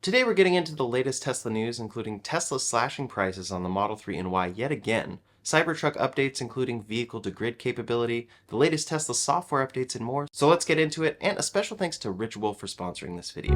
Today we're getting into the latest Tesla news, including Tesla slashing prices on the Model 3 and Y yet again, Cybertruck updates including vehicle-to-grid capability, the latest Tesla software updates, and more. So let's get into it, and a special thanks to Ritual for sponsoring this video.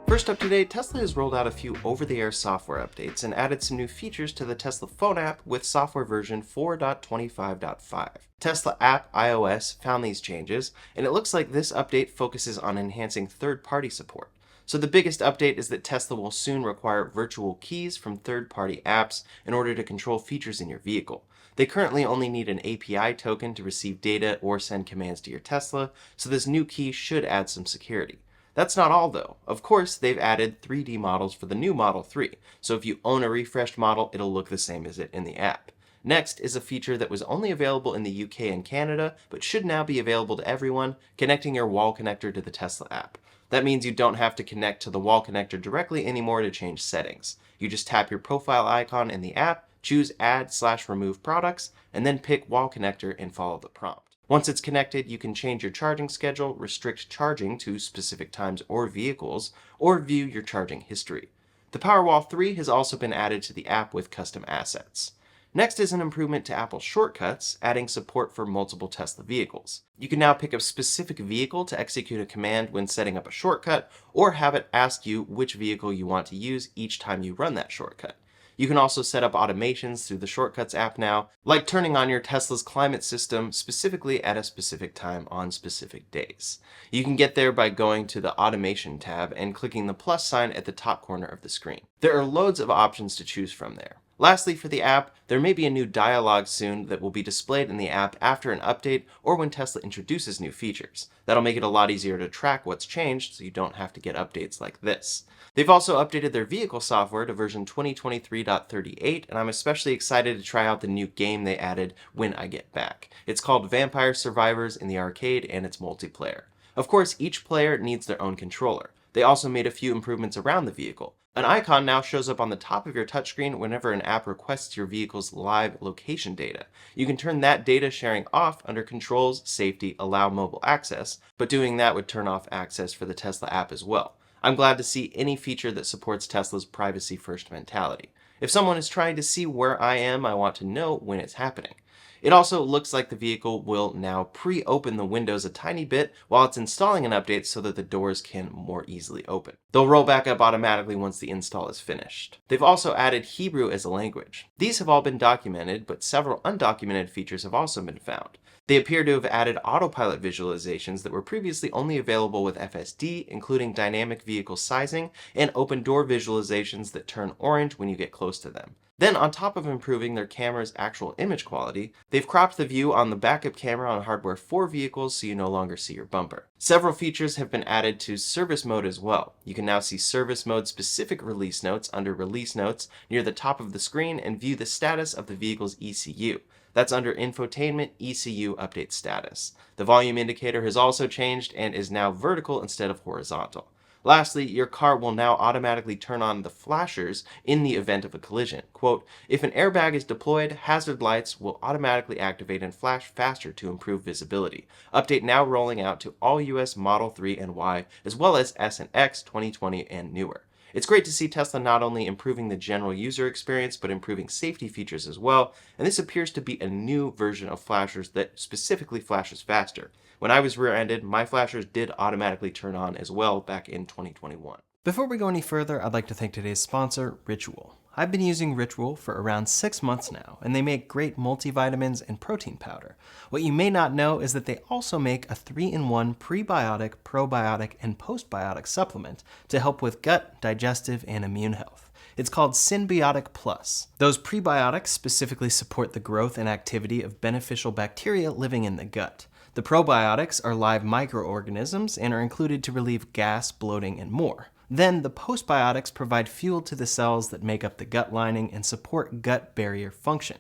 First up today, Tesla has rolled out a few over-the-air software updates and added some new features to the Tesla phone app with software version 4.25.5. Tesla app iOS found these changes, and it looks like this update focuses on enhancing third-party support. So the biggest update is that Tesla will soon require virtual keys from third-party apps in order to control features in your vehicle. They currently only need an API token to receive data or send commands to your Tesla, so this new key should add some security. That's not all though. Of course, they've added 3D models for the new Model 3, so if you own a refreshed model, it'll look the same as it in the app. Next is a feature that was only available in the UK and Canada, but should now be available to everyone, connecting your wall connector to the Tesla app. That means you don't have to connect to the wall connector directly anymore to change settings. You just tap your profile icon in the app, choose Add/Remove Products, and then pick Wall Connector and follow the prompt. Once it's connected, you can change your charging schedule, restrict charging to specific times or vehicles, or view your charging history. The Powerwall 3 has also been added to the app with custom assets. Next is an improvement to Apple Shortcuts, adding support for multiple Tesla vehicles. You can now pick a specific vehicle to execute a command when setting up a shortcut, or have it ask you which vehicle you want to use each time you run that shortcut. You can also set up automations through the Shortcuts app now, like turning on your Tesla's climate system specifically at a specific time on specific days. You can get there by going to the Automation tab and clicking the plus sign at the top corner of the screen. There are loads of options to choose from there. Lastly, for the app, there may be a new dialogue soon that will be displayed in the app after an update or when Tesla introduces new features. That'll make it a lot easier to track what's changed so you don't have to get updates like this. They've also updated their vehicle software to version 2023.38, and I'm especially excited to try out the new game they added when I get back. It's called Vampire Survivors in the arcade, and it's multiplayer. Of course, each player needs their own controller. They also made a few improvements around the vehicle. An icon now shows up on the top of your touchscreen whenever an app requests your vehicle's live location data. You can turn that data sharing off under Controls, Safety, Allow Mobile Access, but doing that would turn off access for the Tesla app as well. I'm glad to see any feature that supports Tesla's privacy-first mentality. If someone is trying to see where I am, I want to know when it's happening. It also looks like the vehicle will now pre-open the windows a tiny bit while it's installing an update so that the doors can more easily open. They'll roll back up automatically once the install is finished. They've also added Hebrew as a language. These have all been documented, but several undocumented features have also been found. They appear to have added autopilot visualizations that were previously only available with FSD, including dynamic vehicle sizing and open door visualizations that turn orange when you get close to them. Then, on top of improving their camera's actual image quality, they've cropped the view on the backup camera on hardware 4 vehicles so you no longer see your bumper. Several features have been added to service mode as well. You can now see service mode specific release notes under release notes near the top of the screen and view the status of the vehicle's ECU. That's under Infotainment ECU Update Status. The volume indicator has also changed and is now vertical instead of horizontal. Lastly, your car will now automatically turn on the flashers in the event of a collision. Quote, if an airbag is deployed, hazard lights will automatically activate and flash faster to improve visibility. Update now rolling out to all US Model 3 and Y, as well as S and X 2020 and newer. It's great to see Tesla not only improving the general user experience, but improving safety features as well, and this appears to be a new version of flashers that specifically flashes faster. When I was rear-ended, my flashers did automatically turn on as well back in 2021. Before we go any further, I'd like to thank today's sponsor, Ritual. I've been using Ritual for around 6 months now, and they make great multivitamins and protein powder. What you may not know is that they also make a 3-in-1 prebiotic, probiotic, and postbiotic supplement to help with gut, digestive, and immune health. It's called Symbiotic Plus. Those prebiotics specifically support the growth and activity of beneficial bacteria living in the gut. The probiotics are live microorganisms and are included to relieve gas, bloating, and more. Then the postbiotics provide fuel to the cells that make up the gut lining and support gut barrier function.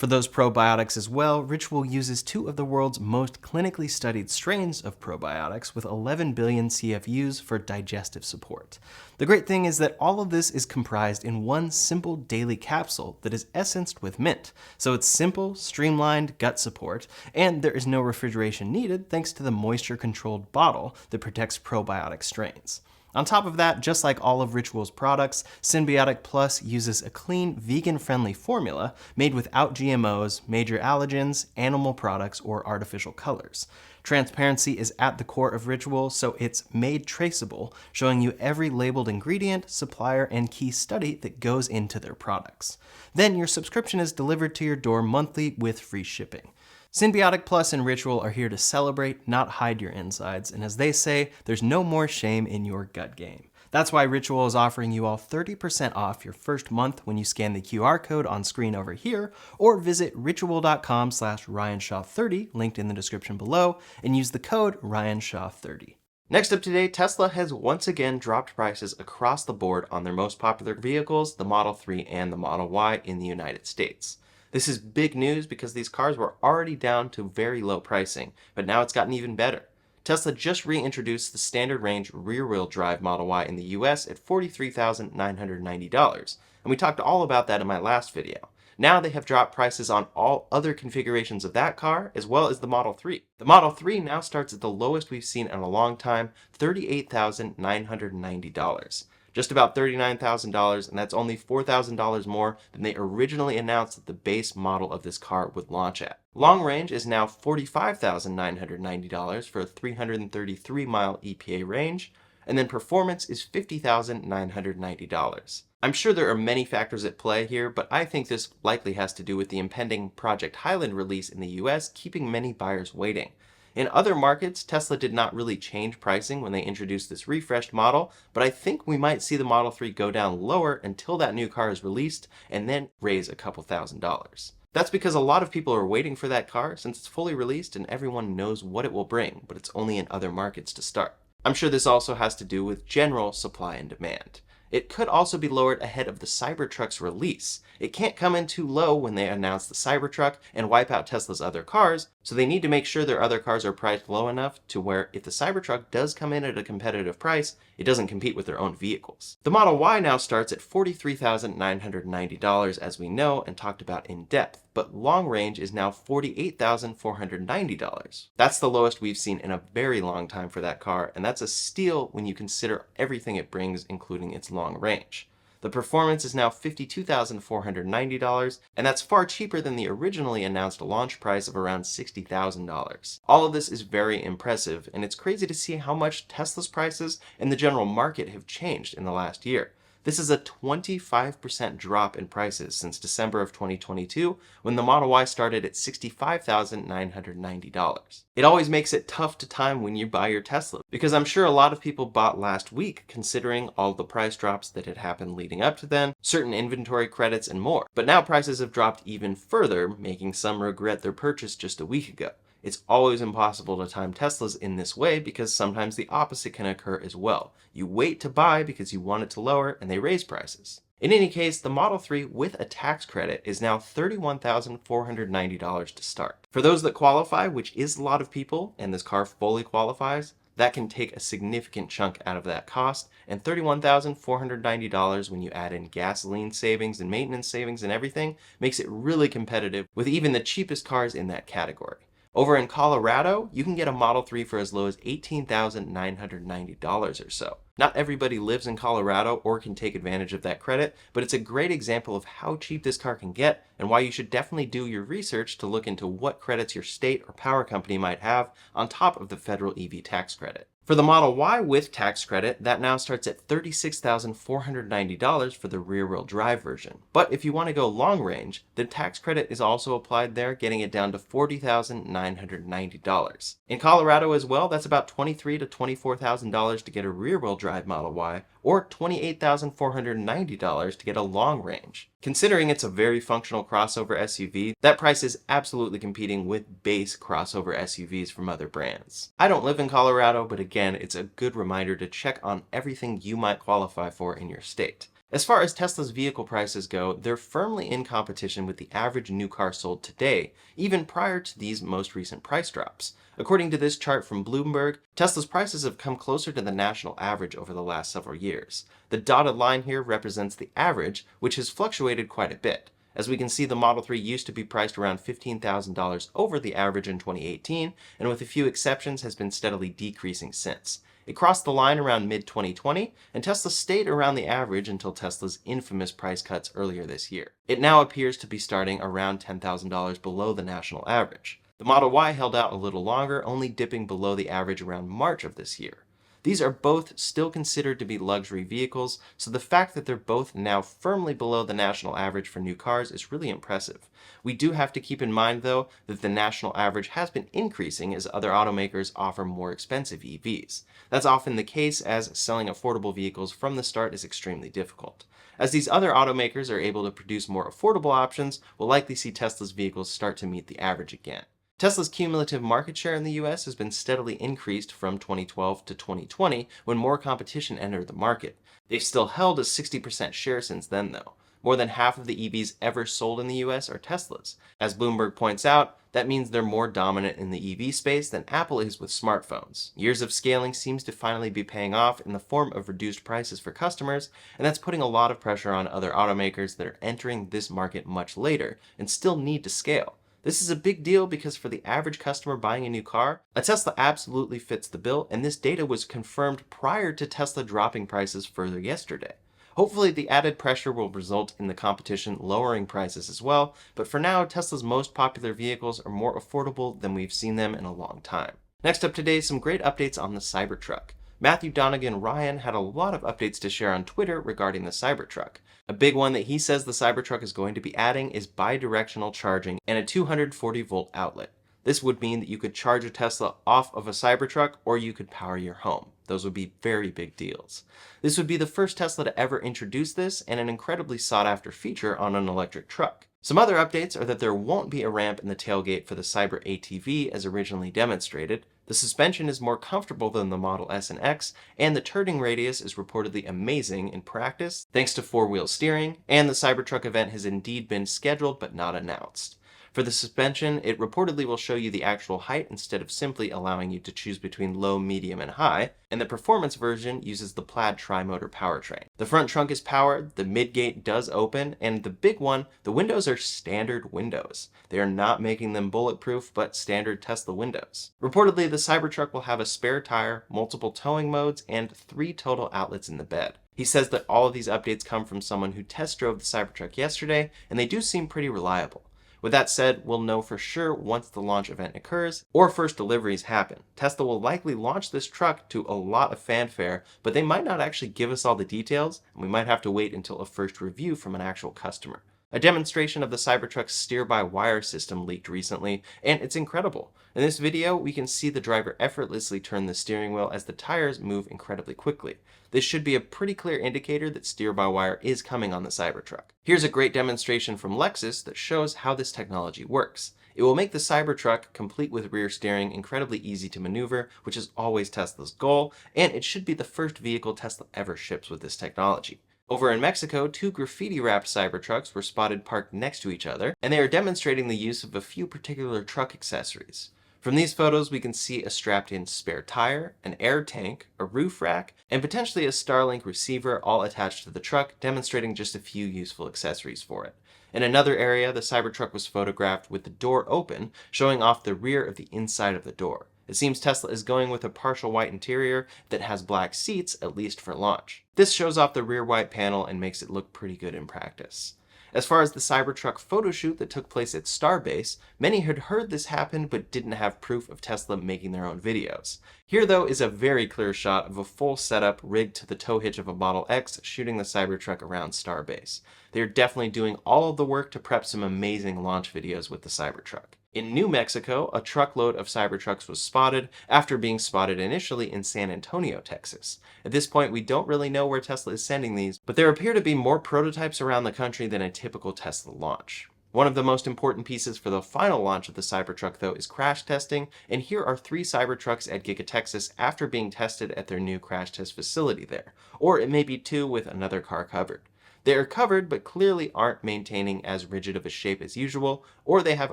For those probiotics as well, Ritual uses two of the world's most clinically studied strains of probiotics with 11 billion CFUs for digestive support. The great thing is that all of this is comprised in one simple daily capsule that is essenced with mint. So it's simple, streamlined gut support, and there is no refrigeration needed thanks to the moisture-controlled bottle that protects probiotic strains. On top of that, just like all of Ritual's products, Symbiotic Plus uses a clean, vegan-friendly formula made without GMOs, major allergens, animal products, or artificial colors. Transparency is at the core of Ritual, so it's made traceable, showing you every labeled ingredient, supplier, and key study that goes into their products. Then your subscription is delivered to your door monthly with free shipping. Symbiotic Plus and Ritual are here to celebrate, not hide your insides, and as they say, there's no more shame in your gut game. That's why Ritual is offering you all 30% off your first month when you scan the QR code on screen over here, or visit ritual.com/RyanShaw30, linked in the description below, and use the code RyanShaw30. Next up today, Tesla has once again dropped prices across the board on their most popular vehicles, the Model 3 and the Model Y in the United States. This is big news because these cars were already down to very low pricing, but now it's gotten even better. Tesla just reintroduced the standard range rear-wheel drive Model Y in the US at $43,990, and we talked all about that in my last video. Now they have dropped prices on all other configurations of that car, as well as the Model 3. The Model 3 now starts at the lowest we've seen in a long time, $38,990. Just about $39,000, and that's only $4,000 more than they originally announced that the base model of this car would launch at. Long range is now $45,990 for a 333-mile EPA range, and then performance is $50,990. I'm sure there are many factors at play here, but I think this likely has to do with the impending Project Highland release in the US keeping many buyers waiting. In other markets, Tesla did not really change pricing when they introduced this refreshed model, but I think we might see the Model 3 go down lower until that new car is released and then raise a couple $1,000s. That's because a lot of people are waiting for that car since it's fully released and everyone knows what it will bring, but it's only in other markets to start. I'm sure this also has to do with general supply and demand. It could also be lowered ahead of the Cybertruck's release. It can't come in too low when they announce the Cybertruck and wipe out Tesla's other cars, so they need to make sure their other cars are priced low enough to where if the Cybertruck does come in at a competitive price, it doesn't compete with their own vehicles. The Model Y now starts at $43,990 as we know and talked about in depth, but long range is now $48,490. That's the lowest we've seen in a very long time for that car, and that's a steal when you consider everything it brings, including its long range. The performance is now $52,490, and that's far cheaper than the originally announced launch price of around $60,000. All of this is very impressive, and it's crazy to see how much Tesla's prices and the general market have changed in the last year. This is a 25% drop in prices since December of 2022, when the Model Y started at $65,990. It always makes it tough to time when you buy your Tesla, because I'm sure a lot of people bought last week considering all the price drops that had happened leading up to then, certain inventory credits, and more. But now prices have dropped even further, making some regret their purchase just a week ago. It's always impossible to time Teslas in this way because sometimes the opposite can occur as well. You wait to buy because you want it to lower and they raise prices. In any case, the Model 3 with a tax credit is now $31,490 to start. For those that qualify, which is a lot of people, and this car fully qualifies, that can take a significant chunk out of that cost, and $31,490 when you add in gasoline savings and maintenance savings and everything makes it really competitive with even the cheapest cars in that category. Over in Colorado, you can get a Model 3 for as low as $18,990 or so. Not everybody lives in Colorado or can take advantage of that credit, but it's a great example of how cheap this car can get and why you should definitely do your research to look into what credits your state or power company might have on top of the federal EV tax credit. For the Model Y with tax credit, that now starts at $36,490 for the rear-wheel drive version. But if you want to go long range, the tax credit is also applied there, getting it down to $40,990. In Colorado as well, that's about $23,000 to $24,000 to get a rear-wheel drive Model Y, or $28,490 to get a long range. Considering it's a very functional crossover SUV, that price is absolutely competing with base crossover SUVs from other brands. I don't live in Colorado, but again, it's a good reminder to check on everything you might qualify for in your state. As far as Tesla's vehicle prices go, they're firmly in competition with the average new car sold today, even prior to these most recent price drops. According to this chart from Bloomberg, Tesla's prices have come closer to the national average over the last several years. The dotted line here represents the average, which has fluctuated quite a bit. As we can see, the Model 3 used to be priced around $15,000 over the average in 2018, and with a few exceptions has been steadily decreasing since. It crossed the line around mid-2020, and Tesla stayed around the average until Tesla's infamous price cuts earlier this year. It now appears to be starting around $10,000 below the national average. The Model Y held out a little longer, only dipping below the average around March of this year. These are both still considered to be luxury vehicles, so the fact that they're both now firmly below the national average for new cars is really impressive. We do have to keep in mind, though, that the national average has been increasing as other automakers offer more expensive EVs. That's often the case, as selling affordable vehicles from the start is extremely difficult. As these other automakers are able to produce more affordable options, we'll likely see Tesla's vehicles start to meet the average again. Tesla's cumulative market share in the US has been steadily increased from 2012 to 2020 when more competition entered the market. They've still held a 60% share since then, though. More than half of the EVs ever sold in the US are Teslas. As Bloomberg points out, that means they're more dominant in the EV space than Apple is with smartphones. Years of scaling seems to finally be paying off in the form of reduced prices for customers, and that's putting a lot of pressure on other automakers that are entering this market much later and still need to scale. This is a big deal because for the average customer buying a new car, a Tesla absolutely fits the bill, and this data was confirmed prior to Tesla dropping prices further yesterday. Hopefully the added pressure will result in the competition lowering prices as well, but for now, Tesla's most popular vehicles are more affordable than we've seen them in a long time. Next up today, some great updates on the Cybertruck. Matthew Donegan Ryan had a lot of updates to share on Twitter regarding the Cybertruck. A big one that he says the Cybertruck is going to be adding is bidirectional charging and a 240-volt outlet. This would mean that you could charge a Tesla off of a Cybertruck, or you could power your home. Those would be very big deals. This would be the first Tesla to ever introduce this, and an incredibly sought-after feature on an electric truck. Some other updates are that there won't be a ramp in the tailgate for the Cyber ATV as originally demonstrated. The suspension is more comfortable than the Model S and X, and the turning radius is reportedly amazing in practice, thanks to four-wheel steering, and the Cybertruck event has indeed been scheduled but not announced. For the suspension, it reportedly will show you the actual height instead of simply allowing you to choose between low, medium, and high, and the performance version uses the Plaid tri-motor powertrain. The front trunk is powered, the midgate does open, and the big one, the windows are standard windows. They are not making them bulletproof, but standard Tesla windows. Reportedly, the Cybertruck will have a spare tire, multiple towing modes, and 3 total outlets in the bed. He says that all of these updates come from someone who test drove the Cybertruck yesterday, and they do seem pretty reliable. With that said, we'll know for sure once the launch event occurs or first deliveries happen. Tesla will likely launch this truck to a lot of fanfare, but they might not actually give us all the details, and we might have to wait until a first review from an actual customer. A demonstration of the Cybertruck's steer-by-wire system leaked recently, and it's incredible. In this video, we can see the driver effortlessly turn the steering wheel as the tires move incredibly quickly. This should be a pretty clear indicator that steer-by-wire is coming on the Cybertruck. Here's a great demonstration from Lexus that shows how this technology works. It will make the Cybertruck, complete with rear steering, incredibly easy to maneuver, which is always Tesla's goal, and it should be the first vehicle Tesla ever ships with this technology. Over in Mexico, 2 graffiti-wrapped Cybertrucks were spotted parked next to each other, and they are demonstrating the use of a few particular truck accessories. From these photos, we can see a strapped-in spare tire, an air tank, a roof rack, and potentially a Starlink receiver all attached to the truck, demonstrating just a few useful accessories for it. In another area, the Cybertruck was photographed with the door open, showing off the rear of the inside of the door. It seems Tesla is going with a partial white interior that has black seats, at least for launch. This shows off the rear white panel and makes it look pretty good in practice. As far as the Cybertruck photo shoot that took place at Starbase, many had heard this happened but didn't have proof of Tesla making their own videos. Here though is a very clear shot of a full setup rigged to the tow hitch of a Model X shooting the Cybertruck around Starbase. They are definitely doing all of the work to prep some amazing launch videos with the Cybertruck. In New Mexico, a truckload of Cybertrucks was spotted after being spotted initially in San Antonio, Texas. At this point, we don't really know where Tesla is sending these, but there appear to be more prototypes around the country than a typical Tesla launch. One of the most important pieces for the final launch of the Cybertruck, though, is crash testing, and here are 3 Cybertrucks at Giga Texas after being tested at their new crash test facility there. Or it may be 2 with another car covered. They are covered, but clearly aren't maintaining as rigid of a shape as usual, or they have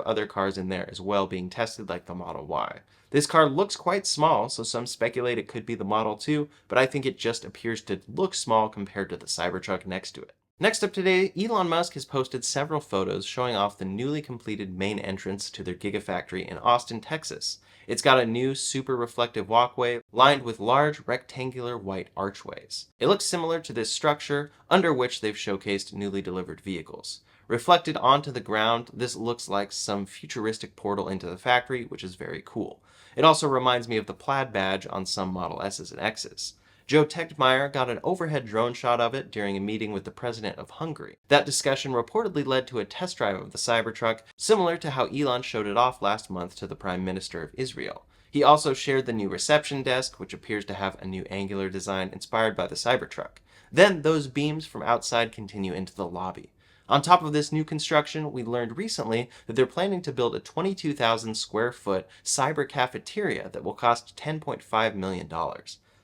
other cars in there as well being tested like the Model Y. This car looks quite small, so some speculate it could be the Model 2, but I think it just appears to look small compared to the Cybertruck next to it. Next up today, Elon Musk has posted several photos showing off the newly completed main entrance to their Gigafactory in Austin, Texas. It's got a new super reflective walkway lined with large rectangular white archways. It looks similar to this structure under which they've showcased newly delivered vehicles. Reflected onto the ground, this looks like some futuristic portal into the factory, which is very cool. It also reminds me of the plaid badge on some Model S's and X's. Joe Tegtmeyer got an overhead drone shot of it during a meeting with the president of Hungary. That discussion reportedly led to a test drive of the Cybertruck, similar to how Elon showed it off last month to the Prime Minister of Israel. He also shared the new reception desk, which appears to have a new angular design inspired by the Cybertruck. Then those beams from outside continue into the lobby. On top of this new construction, we learned recently that they're planning to build a 22,000 square foot cyber cafeteria that will cost $10.5 million.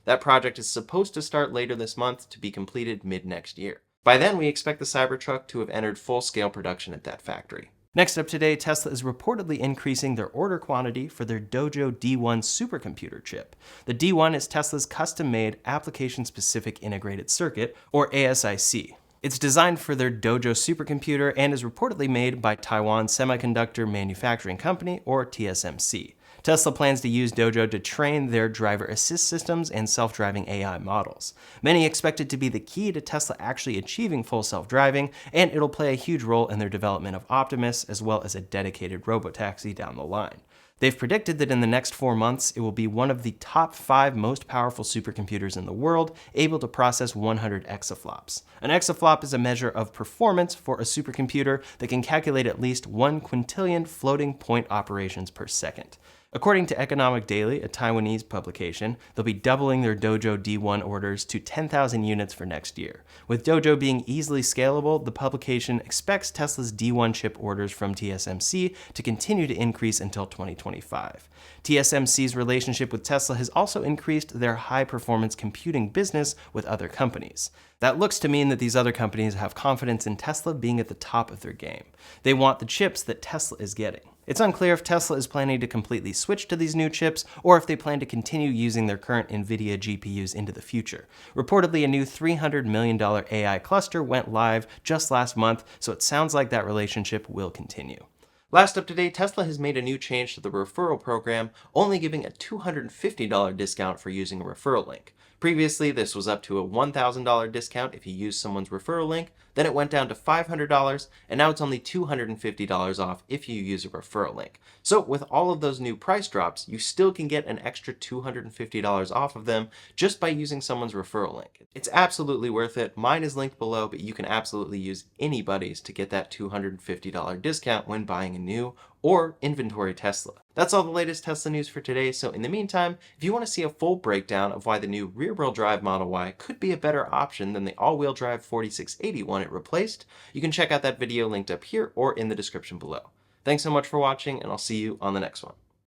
That project is supposed to start later this month to be completed mid-next year. By then, we expect the Cybertruck to have entered full-scale production at that factory. Next up today, Tesla is reportedly increasing their order quantity for their Dojo D1 supercomputer chip. The D1 is Tesla's custom-made application-specific integrated circuit, or ASIC. It's designed for their Dojo supercomputer and is reportedly made by Taiwan Semiconductor Manufacturing Company, or TSMC. Tesla plans to use Dojo to train their driver assist systems and self-driving AI models. Many expect it to be the key to Tesla actually achieving full self-driving, and it'll play a huge role in their development of Optimus, as well as a dedicated robotaxi down the line. They've predicted that in the next 4 months, it will be one of the top 5 most powerful supercomputers in the world, able to process 100 exaflops. An exaflop is a measure of performance for a supercomputer that can calculate at least 1 quintillion floating point operations per second. According to Economic Daily, a Taiwanese publication, they'll be doubling their Dojo D1 orders to 10,000 units for next year. With Dojo being easily scalable, the publication expects Tesla's D1 chip orders from TSMC to continue to increase until 2025. TSMC's relationship with Tesla has also increased their high-performance computing business with other companies. That looks to mean that these other companies have confidence in Tesla being at the top of their game. They want the chips that Tesla is getting. It's unclear if Tesla is planning to completely switch to these new chips, or if they plan to continue using their current NVIDIA GPUs into the future. Reportedly, a new $300 million AI cluster went live just last month, so it sounds like that relationship will continue. Last up today, Tesla has made a new change to the referral program, only giving a $250 discount for using a referral link. Previously, this was up to a $1,000 discount if you use someone's referral link, then it went down to $500, and now it's only $250 off if you use a referral link. So with all of those new price drops, you still can get an extra $250 off of them just by using someone's referral link. It's absolutely worth it. Mine is linked below, but you can absolutely use anybody's to get that $250 discount when buying a new or inventory Tesla. That's all the latest Tesla news for today, so in the meantime, if you want to see a full breakdown of why the new rear-wheel drive Model Y could be a better option than the all-wheel drive 4680 one it replaced, you can check out that video linked up here or in the description below. Thanks so much for watching, and I'll see you on the next one.